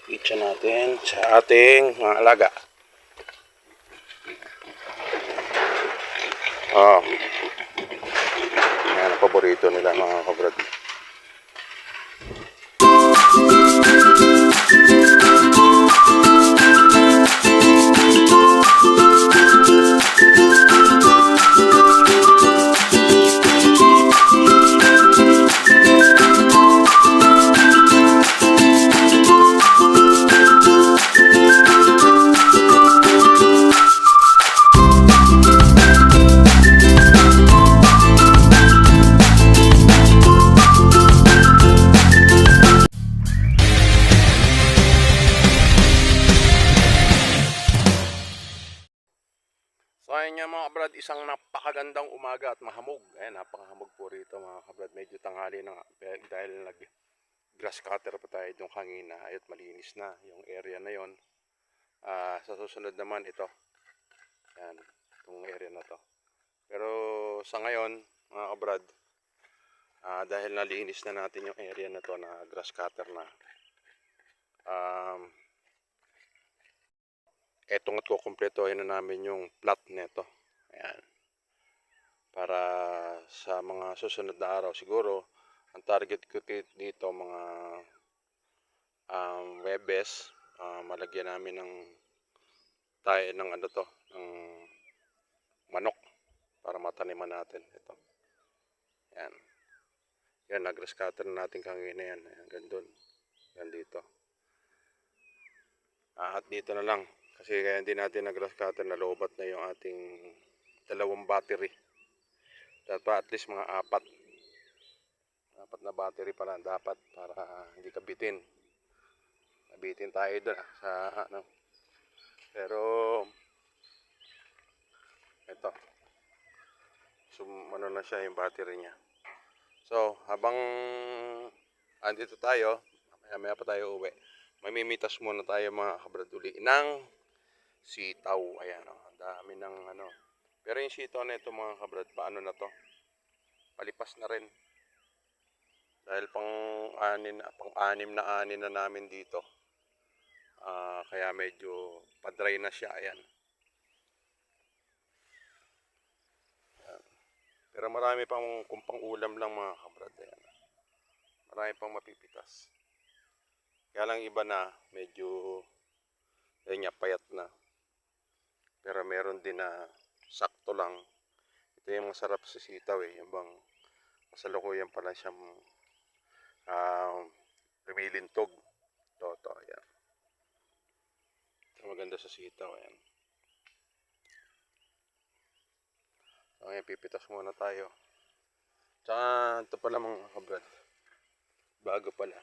Kitchen natin sa ating mga alaga. Oh, yan ang paborito nila mga kabrad. So ayun nga mga kabrad, isang napakagandang umaga at mahamog. Ayan, napakahamog po rito mga kabrad. Medyo tanghali na nga dahil nag-grass cutter pa tayo yung kanina. Ayot malinis na yung area na yon. Sa susunod naman ito. Ayan, itong area na to. Pero sa ngayon mga kabrad, dahil nalinis na natin yung area na to na grass cutter na. Etong at kukumpletohin na namin yung plot nito. Ayan. Para sa mga susunod na araw siguro, ang target ko dito mga Webes, malagyan namin ng tayo ng ano to, ng manok para mataniman natin ito. Ayan. Yan, nag-grass cutter natin kanina yan. Hanggang doon. Yan dito. At dito na lang. Kasi kaya hindi natin nag-grass cutter, nalobat na yung ating dalawang battery. Dapat at least mga apat na battery pa lang dapat para hindi kabitin. Nabitin tayo doon sa ano. Pero ito. So ano na siya yung battery niya. So habang andito tayo, maya pa tayo uwi. Mamimitas muna tayo mga kabrad uli ng sitaw. Ayan o, ang dami ng ano. Pero yung sitaw na ito mga kabrad, paano na to? Palipas na rin. Dahil pang-anim na namin dito. Kaya medyo padry na siya. Ayan. Ayan. Pero marami pang kung pang-ulam lang mga kabrad. Ayan. Marami pang mapipitas. Kaya lang iba na medyo ayun nga, payat na. Pero meron din na sakto lang. Ito yung masarap sa sitaw eh. Yung bang masalukuyan pala siyang lumilintog. Toto, ayan. Ito maganda sa sitaw, ayan. So, ngayon, pipitas muna tayo. Tsaka, ito pala mga kabrad. Bago pala.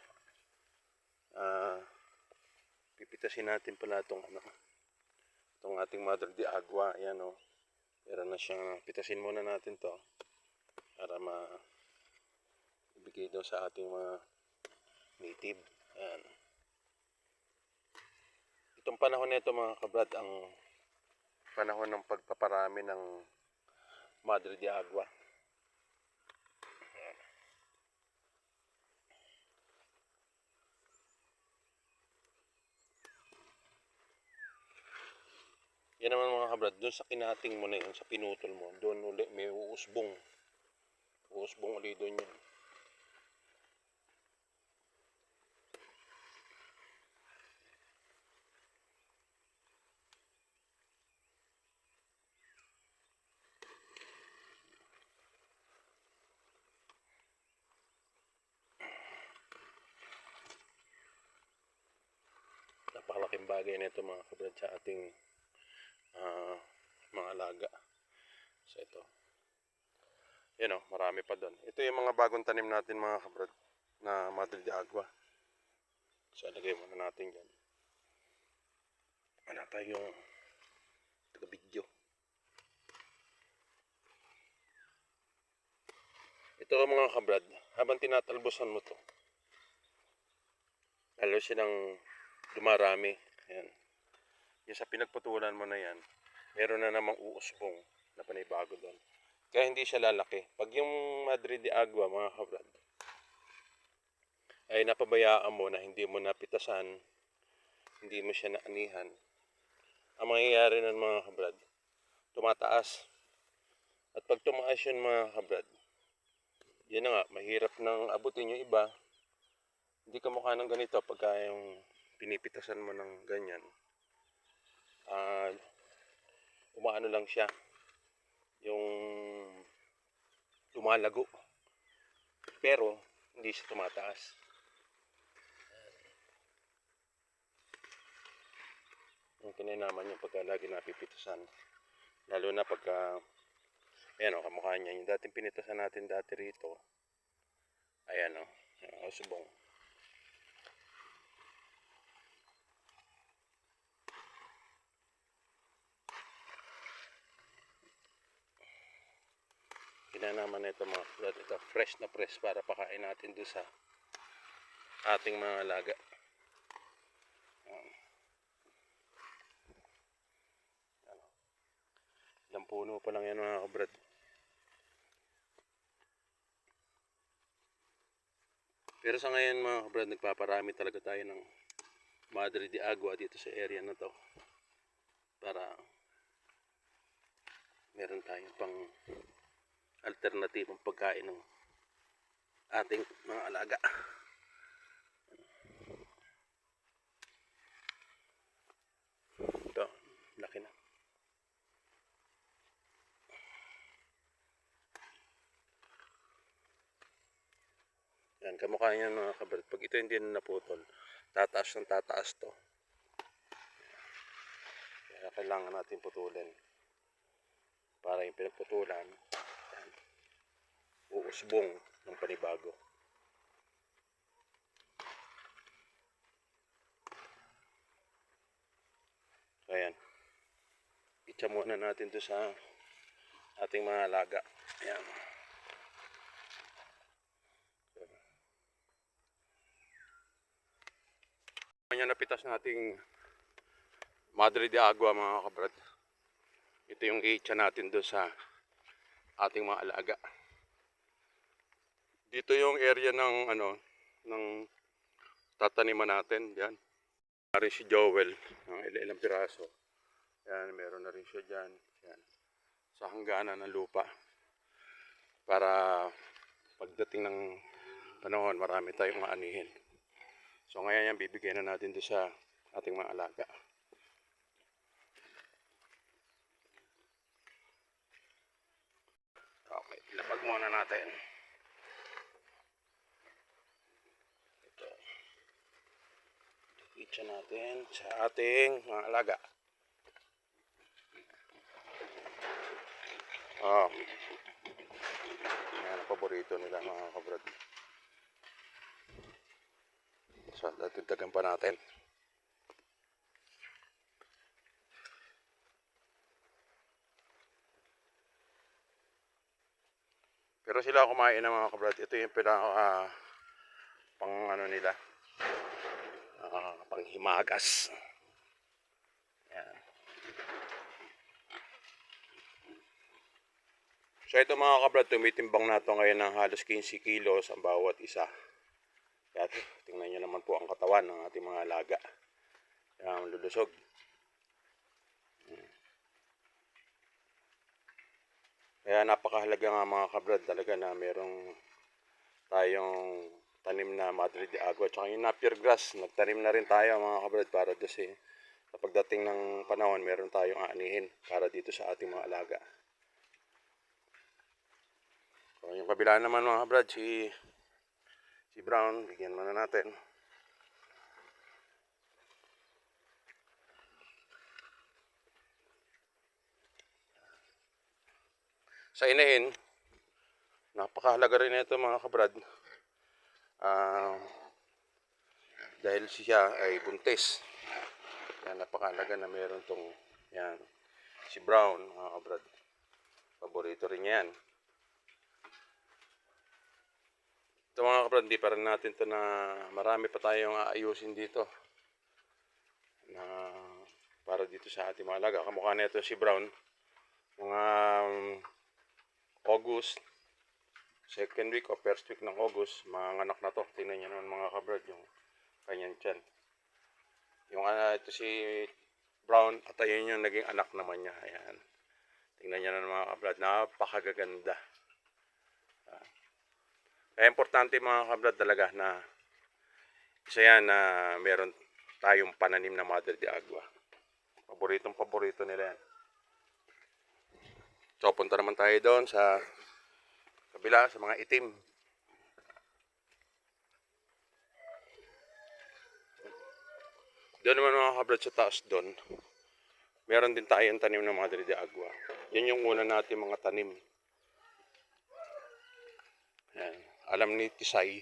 Pipitasin natin pala itong ano. Itong ating Mother de Agua, ayan o. Meron na siyang, pitasin muna natin to para ibigay daw sa ating mga native. Ayan. Itong panahon na ito mga kabrad, ang panahon ng pagpaparami ng Mother de Agua. Ayan. Yan naman mga kabrad, doon sa kinating mo na yun, sa pinutol mo, doon ulit may uusbong. Uusbong ulit doon yun. Napakalaking bagay na ito mga kabrad sa ating mga alaga. So ito. Yan o, marami pa doon. Ito yung mga bagong tanim natin mga kabrad na Mother de Agua. So lagay muna natin dyan. Wala tayong taga-video. Ito mga kabrad, habang tinatalbosan mo to, lalo silang dumarami. Ayan. Yung sa pinagputulan mo na yan, meron na namang uusbong na panibago doon. Kaya hindi siya lalaki. Pag yung Mother de Agua mga kabrad ay napabayaan mo na hindi mo napitasan, hindi mo siya naanihan, ang mangyayari ng mga kabrad, tumataas. At pag tumaas yun mga kabrad, yun na nga, mahirap nang abutin yung iba. Hindi ka mukha ng ganito pagka yung pinipitasan mo ng ganyan. Umaano lang siya, yung lumalago. Pero, hindi siya tumataas. Yung kininaman yung pagka lagi napipitasan. Lalo na pagka, ayan o, kamukha niya. Yung dating pinitasan natin dati rito, ayan o, usbong. Kinanaman na ito mga kabrad, ito fresh na fresh para pakain natin doon sa ating mga alaga. Ilang puno pa lang yan mga kabrad. Pero sa ngayon mga kabrad, nagpaparami talaga tayo ng Madre de Agua dito sa area na to. Para meron tayong pang alternatibong pagkain ng ating mga alaga. Ito, laki na. Yan, kamukha niyan mga kabrad. Pag ito hindi na naputol, tataas ng tataas to. Kaya kailangan natin putulin. Para yung pinagputulan, yan, uusbong ng panibago. Ayan. Itsa muna natin to sa ating mga alaga. Ayan. Ayan, napitas nating Madre de Agua mga kabrad. Ito yung itsa natin doon sa ating mga alaga. Dito yung area ng ng tataniman natin. Yan. Meron si Joel ng ilang piraso. Yan, meron na rin siya dyan. Yan. Sa hangganan ng lupa. Para pagdating ng panahon, marami tayong maanihin. So ngayon yan, bibigyan na natin doon sa ating mga alaga. Okay, ilapag muna natin. Ito. Itcha natin sa ating mga alaga. Oh. Yan ang paborito nila mga kabrad. So, dagdagan pa natin. Pero sila kumain ng mga kabrad. Ito yung pinaka pang ano nila. Pang himagas. Yan. So ito mga kabrad, tumitimbang na ito ngayon ng halos 15 kilos ang bawat isa. Kaya tingnan nyo naman po ang katawan ng ating mga alaga. Yan, lulusog. Kaya napakahalaga nga mga kabrad talaga na merong tayong tanim na Madre de Agua. Tsaka yung Napier grass, nagtanim na rin tayo mga kabrad para doon sa pagdating ng panahon, meron tayong aanihin para dito sa ating mga alaga. So yung kabila naman mga kabrad, si Brown, bigyan muna natin. Sa inahin, napakahalaga rin ito mga kabrad. Dahil siya ay buntis. Yan, napakahalaga na meron tong yan, si Brown mga kabrad. Paborito rin yan. Ito mga kabrad, di pa rin natin to na marami pa tayong aayusin dito. Na para dito sa ating mga alaga. Kamukha na ito si Brown. Mga August, second week o first week ng August, mga anak na to. Tingnan nyo naman mga kabrad yung kanyang tiyan. Yung ito si Brown at ayun yung naging anak naman niya. Ayan. Tingnan niyo na mga kabrad, napakagaganda. Kaya importante mga kabrad talaga na isa yan na meron tayong pananim na Madre de Agua. Paboritong paborito nila yan. So punta naman tayo doon sa kabila, sa mga itim. Doon naman mga kabrad sa taas doon, meron din tayong tanim na Madre de Agua. Yan yung una natin mga tanim. Yan. Alam ni Tisay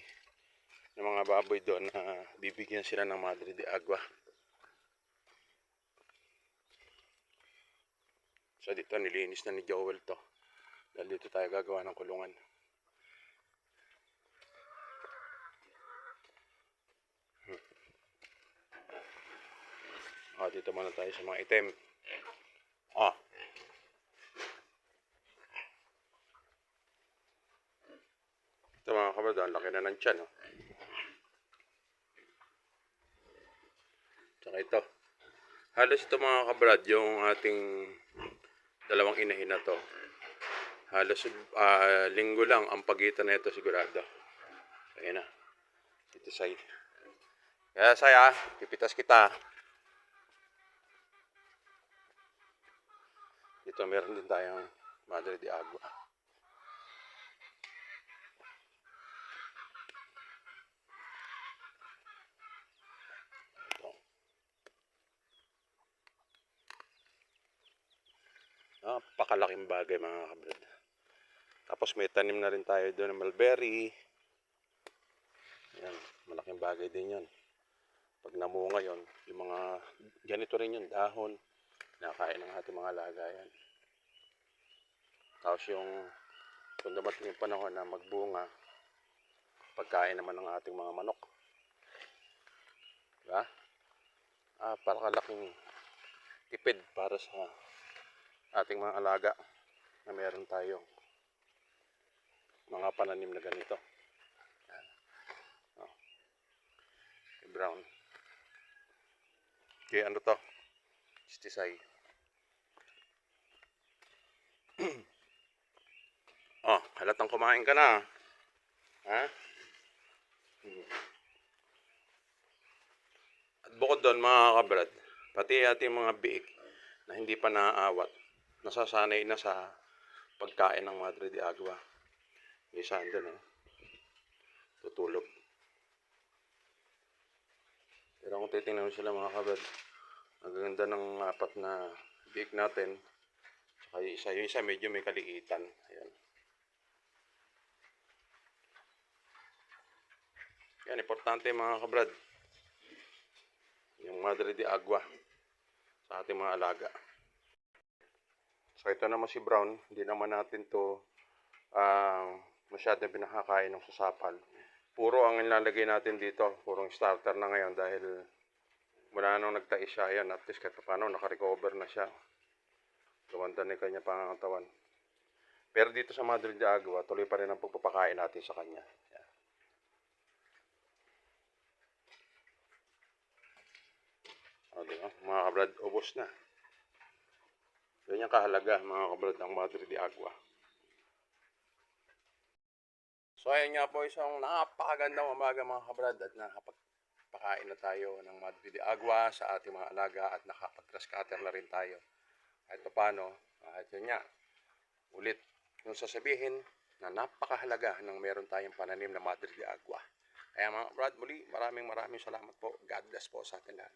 ng mga baboy doon na bibigyan sila ng Madre de Agua. So dito nilinis na ni Joel to. Dahil dito tayo gagawa ng kulungan. Dito muna tayo sa mga item. Ito mga kabrad, ang laki na ng tiyan. Tsaka ito. Halos ito mga kabrad, yung ating dalawang inahin na to. Halos linggo lang ang pagitan na ito sigurado. Ayan na. Ito side. Kaya saya, pipitas kita. Dito meron din tayong Madre de Agua. Ito. Napakalaking bagay mga kabrad. Tapos may tanim na rin tayo doon ng mulberry. Yan, malaking bagay din yun. Pag namunga yun, yung mga ganito rin yung dahon. Nakain ng ating mga alaga yan. Tapos yung kung dumating yung panahon na magbunga, pagkain naman ng ating mga manok. Diba? Napakalaking tipid para sa ating mga alaga na meron tayong mga pananim na ganito. Brown. Okay, ano to? Istisay. Halatang kumain ka na. Ha? At bukod doon mga kabrad, pati ating mga biik na hindi pa naaawat, nasasanay na sa pagkain ng Madre de Agua. Isa doon tutulog. Pero kung titingnan mo sila mga kabrad, ang ganda ng apat na biik natin. Saka yung isa medyo may kaliitan. Ayan. Yan, importante mga kabrad, yung Madre de Agua sa ating mga alaga. So ito naman si Brown, hindi naman natin to masyadong pinakakain ng sasapal. Puro ang ilalagay natin dito, purong starter na ngayon dahil mula nung nagtais siya, yan, at least kahit paano nakarecover na siya. Gumanda na yung kanya pangangatawan. Pero dito sa Madre de Agua, tuloy pa rin ang pagpapakain natin sa kanya. Yan. Diba? Mga kabrad, ubos na. Ganyan kahalaga mga kabrad ng Madre de Agua. So ayun nga po, isang napakagandang umaga mga kabrad at nakapagpakain na tayo ng Madre de Agua sa ating mga alaga at nakapag-grass cutter na rin tayo. Kahit paano, yun nga, ulit yung sasabihin na napakahalaga ng meron tayong pananim na Madre de Agua. Kaya mga kabrad, muli maraming salamat po. God bless po sa atin lahat.